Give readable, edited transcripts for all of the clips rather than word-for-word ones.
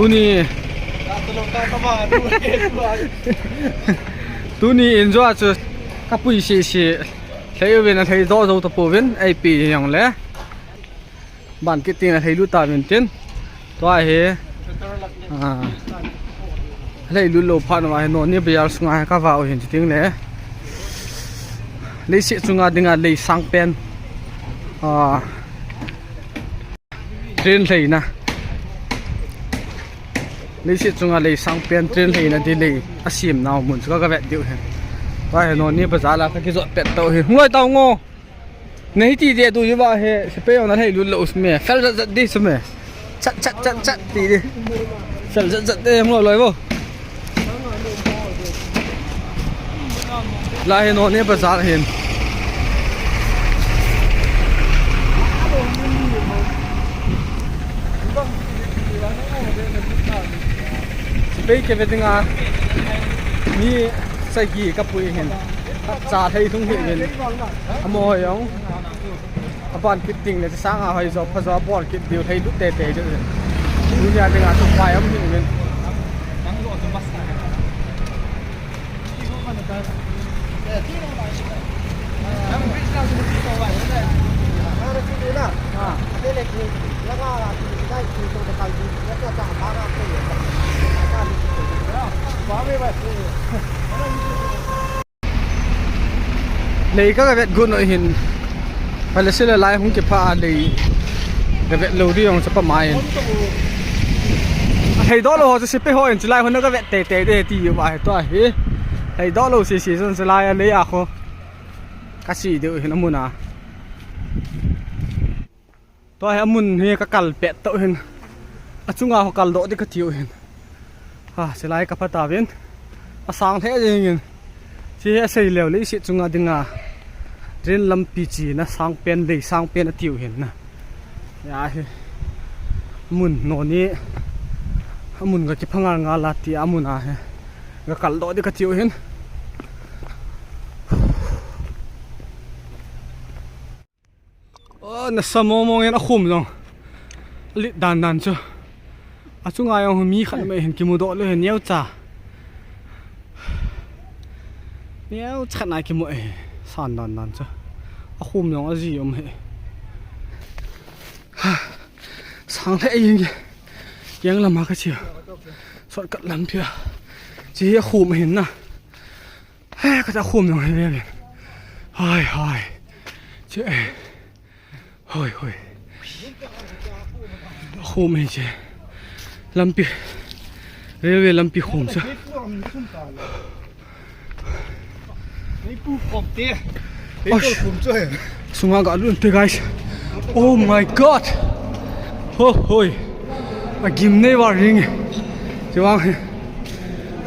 tu ni tu ni enjoy chu kapui si thei ven a thei do ta po ven ai pi yang le ban ki tin a thei lu ta ven tin to a he lei lu lo pha na no ni biar sunga ka wa o hin ting le lei si chunga dinga lei sang pen train lei na lei si chunga lei sang pen train lei na di lei asim naw mun chu ka vet diu hen wa he no ni bazar la ka ki zo pet to he ngloi taw ngo nei ti de du yu ba he se pe on na lei lu lo sme fel zat di sme chat ti di fel zat de nglo loi bo la he no ni bazar hen bây giờ về tiếng Anh, mi sai gì các bụi hiện, trả thấy thông hiện hiện, mồi ông, bạn quyết định là sáng à hay giờ phải giờ bỏ quyết điều thấy lúc tệ tệ chứ, bây giờ tiếng Anh thuộc bài ông hiện hiện. Lấy các cái vẹt gôn nội hình phải là sẽ là lái không kịp pha lấy cái vẹt lâu đi ông sẽ bắt máy thầy đó là họ sẽ phải hỏi chỉ lái hơn nữa các vẹt tệ tệ để thì vậy thôi thầy đó là sẽ sẽ lái lấy à không cái gì được nó muốn à tôi hay muốn hay các cal vẹt tội hình à chúng họ cal độ thì cái thiếu hình sẽ lái các phát viên sáng thế gì nhỉ chỉ xây lều lấy sự chúng đừng à trên lâm pi chỉ nó sang pen lấy sang pen nó tiêu hiện nè ya mun nó ní mun cái phăng ngang ngà là thì mun à cái cắt đó thì cái tiêu hiện nó sớm mong nó khum rồi lít đàn chứ chúng ai ông mi khăn mày hiện kim độ lên hiện nhiều chả nhiều chặt này kim mày sàn đàn chứ khum nó gì ông hệ sáng thế gìยังlàm mà cái chiều sọt cắt lắm chưa chỉ khum hiện nè cái ta khum nó hay vậy hai chứ hồi khum này chứ làm pi về làm pi khum chứ Sunga got luôn thế guys. Oh my god. Hoi. A gim ne var ring. Chứ vang.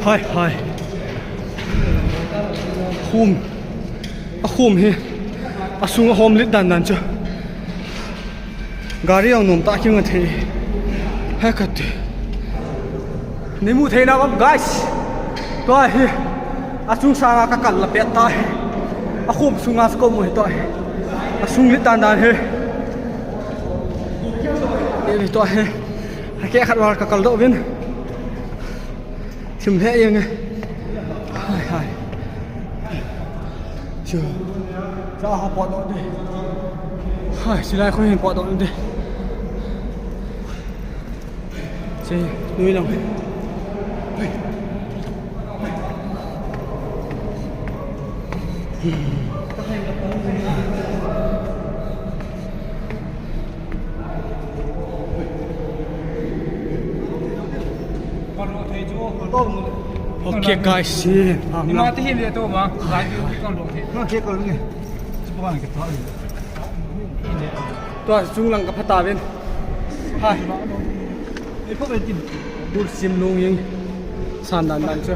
Hai. Khum. A khum he. A sunga hom lit dan chứ. Gari ông nom ta kyung the. Ha kat. Nemu the na guys. Toi. A sung sa ka kal la pet ta. A khum sunga sko mo toi. A sung lit dan he. Ni toi he. A ke khat war ka kal do vin. Sim the yang. Hai. Chưa. Ra ha pot do đi. Hai, chỉ lại không hiện pot do đi. Chị nuôi lòng. Okay guys, ni mati hin dia tu bang. Lagi kon dong. Nó kia còn nghe. Chứ bao cái thọ gì. tôi chung lăng cái phát bên. Hai. Cái phốt này chìm. Bút sim luôn nhưng sàn đàn chưa.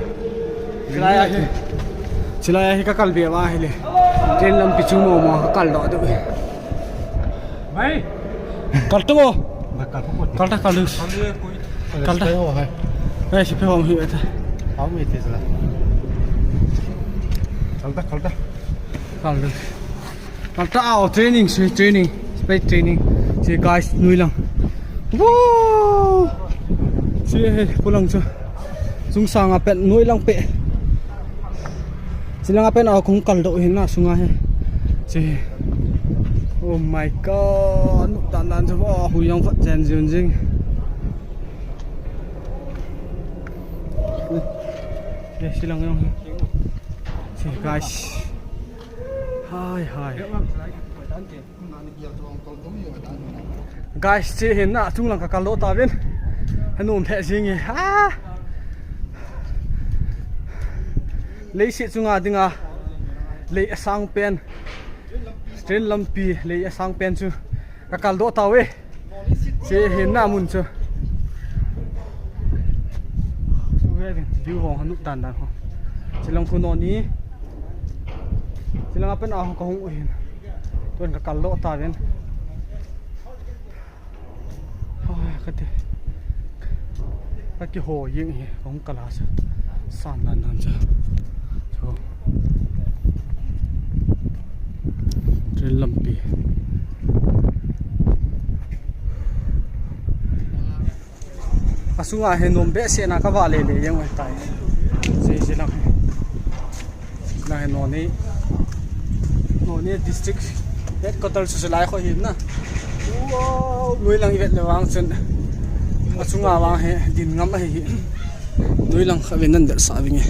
Chỉ là cái cal bia mà hay là trên lâm pichung mồ mà cal đó được. Mày. Cal tu mo. Cal cal được. Cal ta. Đây chỉ phải hoàng hiệu thôi. Áo mệt thế rồi. Cal ta. Cal ta out training, space training. See guys nuôi lăng. Wow. si pulang chu sung sang a pen noi lang pe silang a pen a kong kal do hin na sunga he si oh my god tan tan chu ba hu yang phát chen jin jing ye silang yang si guys hai guys si hin na chung lang ka kal do ta ven hanum phe jing ha lấy sĩ chunga dinga lấy sang pen strain lampi lấy sang pen chu ka kal do tawe che hin na mun chu we view hong hanu tan dan ho silang kuno ni silang apen a ko hong hin ton ka kal do ta ven ka te ka ki ho ying hi hong kala sa san dan dan cha so train lampi asunga he nom be se na ka wa le yang ai tai se lang na he no ni district headquarters su lai kho hin na wow loi lang ivet le wang chen asunga wang he din ngam a hi loi lang khawen nan der sa winge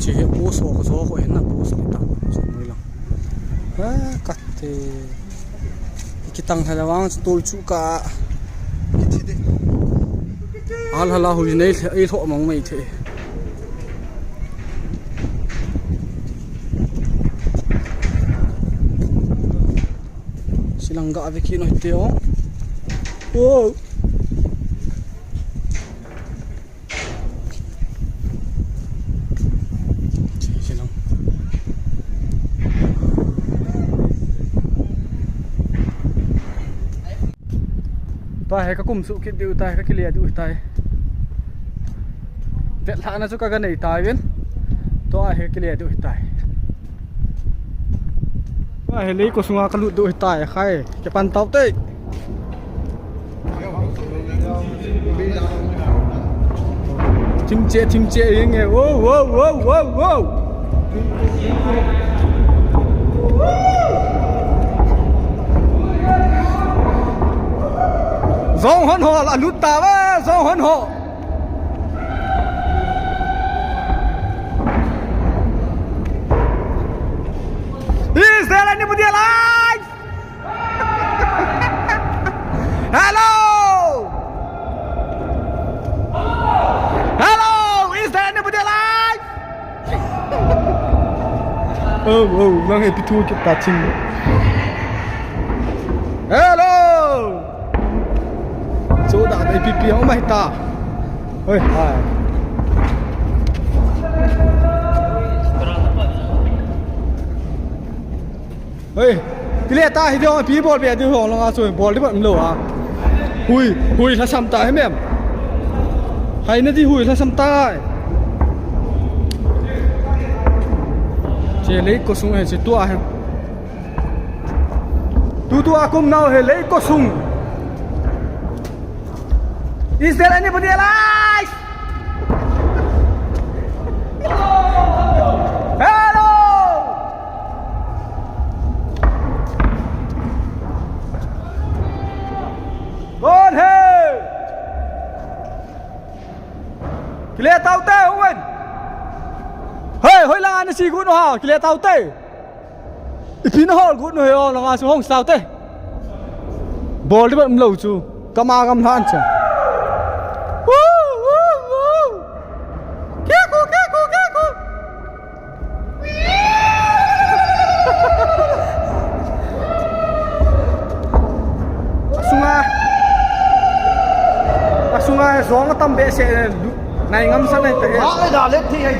che he post ho ko hin na post ni ta loi lang ba katte kitang halawang tol chu ka al hala hu nei ei tho mong mai the silangga aveki no teo oh silang ta hai ka kum su ki diu tai ka kilia diu tai vet la na chu ka ga nei tai ven to a he kilia diu tai a he lei ko sunga ka lu diu tai khai ke pan tau te tim che yeng e wo zong hon ho la lut ta wa zong hon ho is there anybody alive hello is there anybody alive oh lang he pitu ki ta ching hello số đã bị pipi không mày ta ơi hai ơi cái này ta thì đâu pi ball về thì hỏng là rồi ball đi bận lỗ à hui là xăm ta hết mềm hay nó đi hui là xăm ta chỉ lấy cô súng hay chỉ tua hay tua cùng nào hay lấy cô súng. Is there anybody alive? Hello! Con hề! Kile tao tê không anh? Hey, hoi lang ano si Guno ha? Kile tao tê. Ipinahol Guno ha lang aso hong sao tê. Ball di ba mlo chu? Kamagam han cha. Sungai zong tam be se nai ngam san nai te ha da let thi hai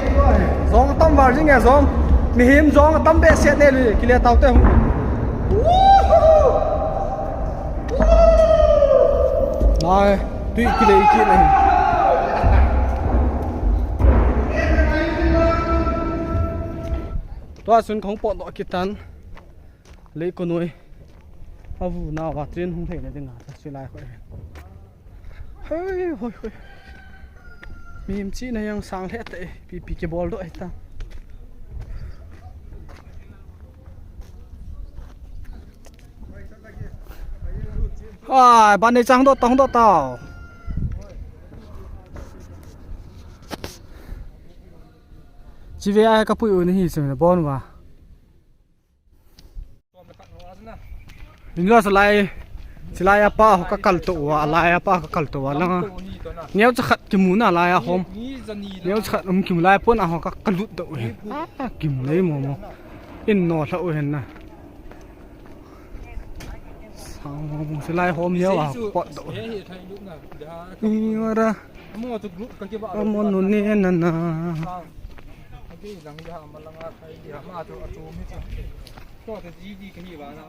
zong tam war jing ya zong mi him zong tam be se ne li kile tau te nai tui kile ki nei to sun khong pon do kitan le ko noi avu na wa tren hung thei ne ding ha se lai khoi hoi มีมจีนะยังสร้างเทะเตะปีเก็บบอลด้วยตาบ้านในจังโดดต้องโดดต่อชีวิตไอ้กับปุยอุ่นนี่สิบอลวะนี่ก็สไลด์อาป้าเขาก็กัลตัวอะไรอาป้าก็กัลตัวแล้วเนี่ยจะขัดกิมูน่ะอะไรอะผมเนี่ยจะขัดกิมูไล่ป้นอะเขาก็กัลลุดตัวเองกิมเลยมั้งอินนอร์เห็นนะสไลด์โฮมเนี่ยว่ะปอดตัวนี่ว่าละมนุษย์นี่นั่นนะ Lang ya malang at ay ya ma to ato mi to to ji ji kani ba na